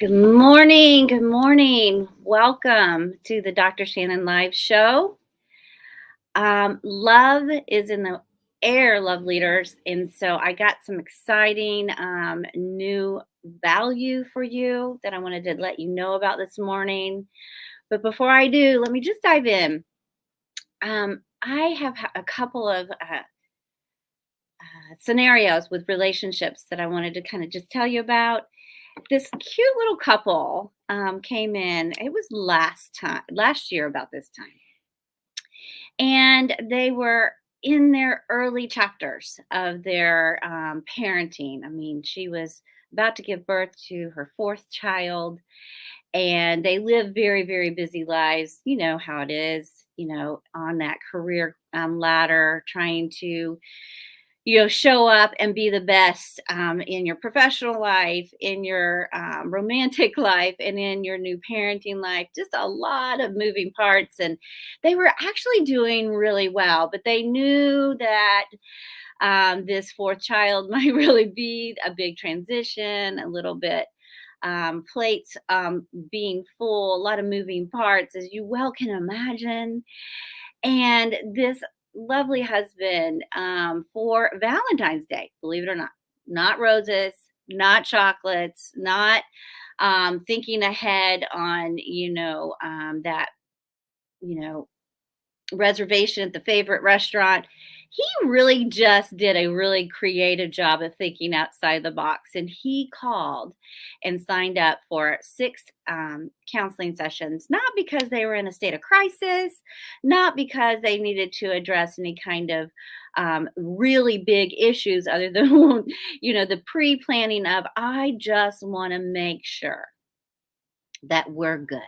Good morning. Good morning. Welcome to the Dr. Shannon Live Show. Love is in the air, love leaders. And so I got some exciting new value for you that I wanted to let you know about this morning. But before I do, let me just dive in. I have a couple of scenarios with relationships that I wanted to kind of just tell you about. This cute little couple came in. It was last year about this time, and they were in their early chapters of their parenting. I mean, she was about to give birth to her fourth child, and they live very, very busy lives. You know how it is. On that career ladder, trying to show up and be the best in your professional life, in your romantic life, and in your new parenting life. Just a lot of moving parts. And they were actually doing really well, but they knew that this fourth child might really be a big transition, a little bit. Plates being full, a lot of moving parts, as you well can imagine. And this lovely husband, for Valentine's Day, believe it or not roses, not chocolates, not thinking ahead on, that, you know, reservation at the favorite restaurant. He really just did a really creative job of thinking outside the box. And he called and signed up for six counseling sessions, not because they were in a state of crisis, not because they needed to address any kind of really big issues other than, the pre planning of, I just want to make sure that we're good.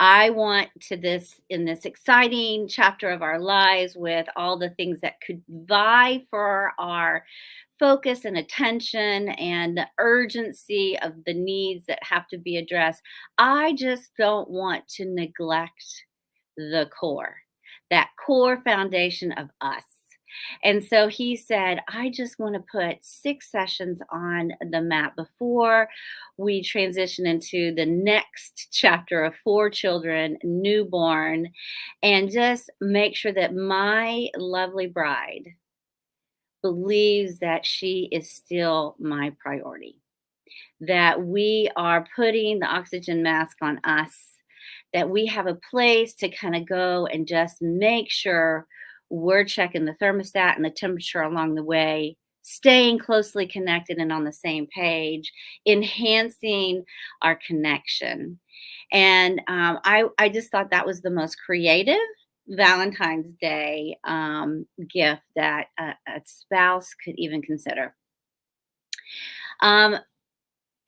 I want to this in this exciting chapter of our lives with all the things that could vie for our focus and attention and the urgency of the needs that have to be addressed. I just don't want to neglect the core, that core foundation of us. And so he said, I just want to put six sessions on the map before we transition into the next chapter of four children, newborn, and just make sure that my lovely bride believes that she is still my priority, that we are putting the oxygen mask on us, that we have a place to kind of go and just make sure we're checking the thermostat and the temperature along the way, staying closely connected and on the same page, enhancing our connection. And I just thought that was the most creative Valentine's Day gift that a spouse could even consider. Um,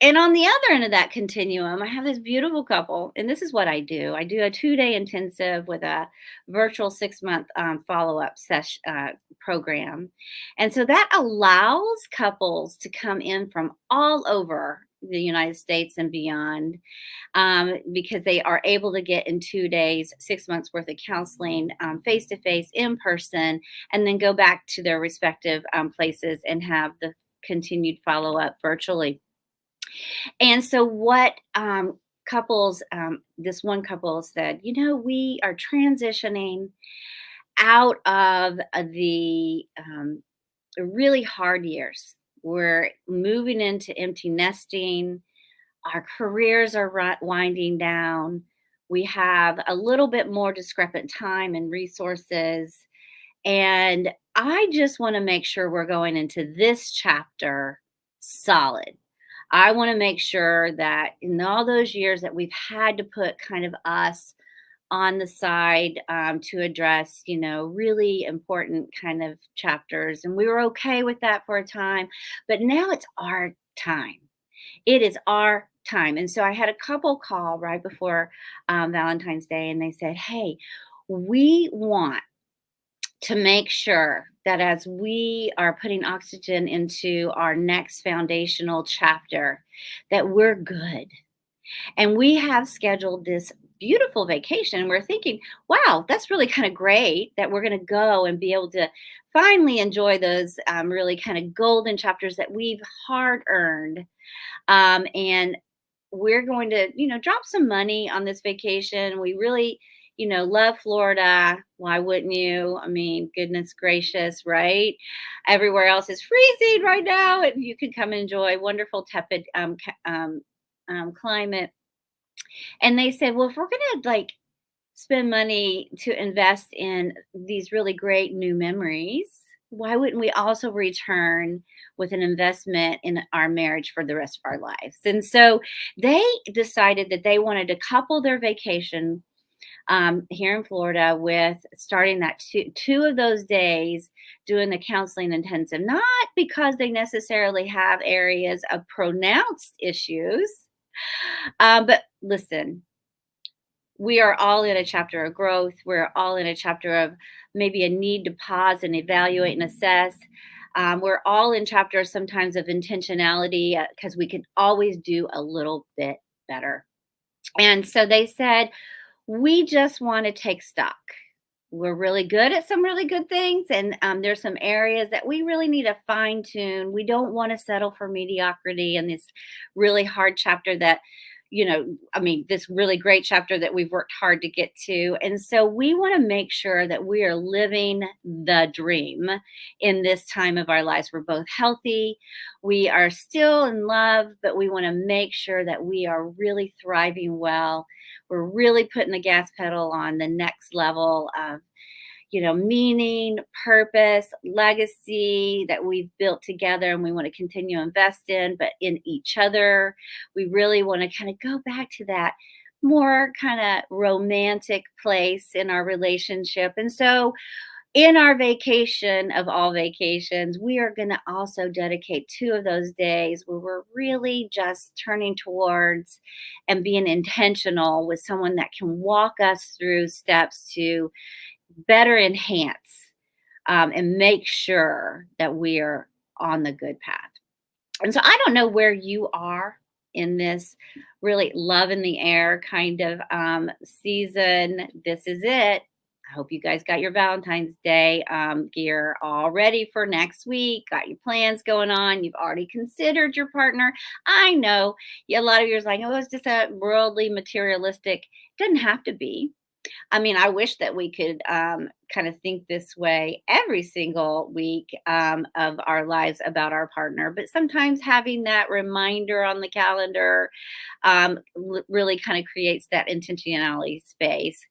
and on the other end of that continuum, I have this beautiful couple, and this is what I do. I do a 2-day intensive with a virtual 6-month follow up session program. And so that allows couples to come in from all over the United States and beyond, because they are able to get in 2 days, 6 months worth of counseling, face to face, in person, and then go back to their respective places and have the continued follow up virtually. And so, what this one couple said, we are transitioning out of the really hard years. We're moving into empty nesting. Our careers are winding down. We have a little bit more discrepant time and resources. And I just want to make sure we're going into this chapter solid. I want to make sure that in all those years that we've had to put kind of us on the side, to address, really important kind of chapters. And we were okay with that for a time, but now it's our time. It is our time. And so I had a couple call right before Valentine's Day, and they said, hey, we want to make sure that as we are putting oxygen into our next foundational chapter, that we're good. And we have scheduled this beautiful vacation. We're thinking, wow, that's really kind of great that we're going to go and be able to finally enjoy those really kind of golden chapters that we've hard earned. And we're going to, drop some money on this vacation. We really, love Florida. Why wouldn't you? I mean, goodness gracious, right? Everywhere else is freezing right now, and you can come enjoy wonderful tepid climate. And they said, well, if we're gonna like spend money to invest in these really great new memories, why wouldn't we also return with an investment in our marriage for the rest of our lives? And so they decided that they wanted to couple their vacation here in Florida with starting that two of those days doing the counseling intensive, not because they necessarily have areas of pronounced issues, but listen, we are all in a chapter of growth. We're all in a chapter of maybe a need to pause and evaluate and assess. We're all in chapters sometimes of intentionality because we can always do a little bit better. And so they said, we just want to take stock. We're really good at some really good things, and there's some areas that we really need to fine tune. We don't want to settle for mediocrity in this really hard chapter that, I mean, this really great chapter that we've worked hard to get to. And so we want to make sure that we are living the dream in this time of our lives. We're both healthy, we are still in love, but we want to make sure that we are really thriving well. We're really putting the gas pedal on the next level of, meaning, purpose, legacy that we've built together and we want to continue to invest in, but in each other. We really want to kind of go back to that more kind of romantic place in our relationship. And so, in our vacation of all vacations, we are going to also dedicate two of those days where we're really just turning towards and being intentional with someone that can walk us through steps to better enhance and make sure that we are on the good path. And so I don't know where you are in this really love in the air kind of season. This is it. I hope you guys got your Valentine's Day gear all ready for next week. Got your plans going on. You've already considered your partner. I know, yeah, a lot of you are like, oh, it's just a worldly, materialistic. Doesn't have to be. I mean, I wish that we could kind of think this way every single week of our lives about our partner. But sometimes having that reminder on the calendar really kind of creates that intentionality space.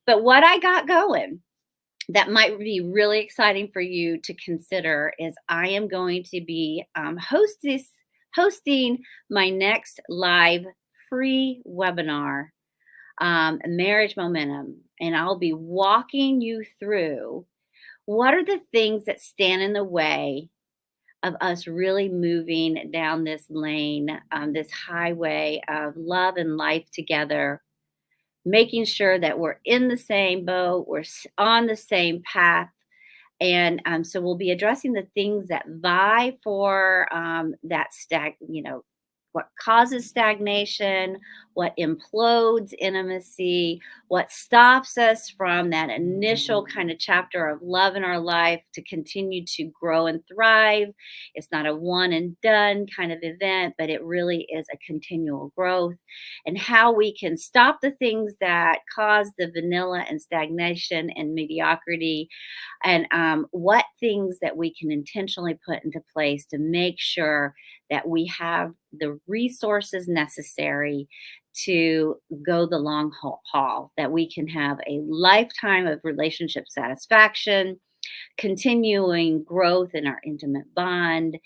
But what I got going that might be really exciting for you to consider is I am going to be hosting my next live free webinar, Marriage Momentum. And I'll be walking you through what are the things that stand in the way of us really moving down this lane, this highway of love and life together, making sure that we're in the same boat, we're on the same path. And so we'll be addressing the things that vie for what causes stagnation, what implodes intimacy, what stops us from that initial kind of chapter of love in our life to continue to grow and thrive. It's not a one and done kind of event, but it really is a continual growth, and how we can stop the things that cause the vanilla and stagnation and mediocrity, and what things that we can intentionally put into place to make sure that we have the resources necessary to go the long haul, that we can have a lifetime of relationship satisfaction, continuing growth in our intimate bond,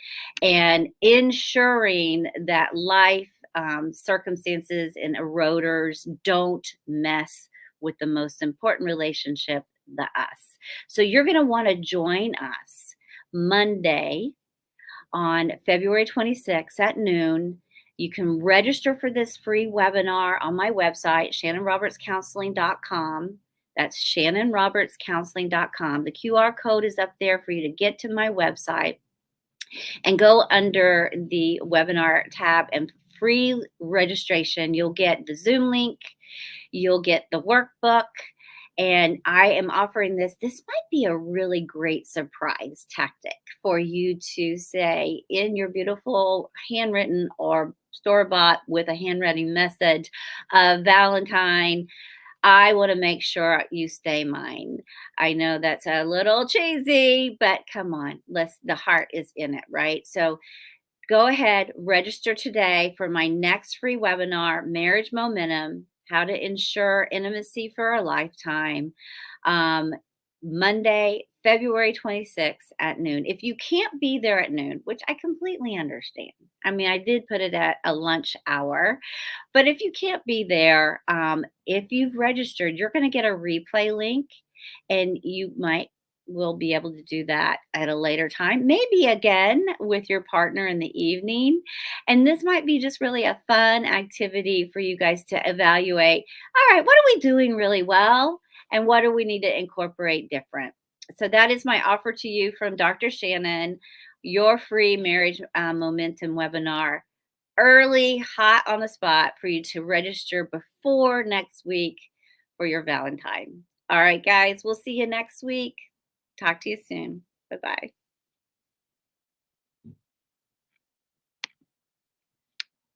and ensuring that life circumstances and eroders don't mess with the most important relationship, the us. So you're going to want to join us Monday on February 26th at noon. You can register for this free webinar on my website, ShannonRobertsCounseling.com. That's ShannonRobertsCounseling.com. The QR code is up there for you to get to my website and go under the webinar tab and free registration. You'll get the Zoom link, you'll get the workbook, And I am offering this. This might be a really great surprise tactic for you to say in your beautiful handwritten or store bought with a handwriting message, Valentine, I want to make sure you stay mine. I know that's a little cheesy, but come on, the heart is in it, right? So go ahead, register today for my next free webinar, Marriage Momentum: How to Ensure Intimacy for a Lifetime. Um, Monday, February 26th at noon. If you can't be there at noon, which I completely understand. I mean, I did put it at a lunch hour, but if you can't be there, if you've registered, you're going to get a replay link, and you might will be able to do that at a later time, maybe again with your partner in the evening. And this might be just really a fun activity for you guys to evaluate. All right, what are we doing really well? And what do we need to incorporate different? So that is my offer to you from Dr. Shanon, your free marriage momentum webinar, early, hot on the spot for you to register before next week for your Valentine. All right, guys, we'll see you next week. Talk to you soon. Bye bye.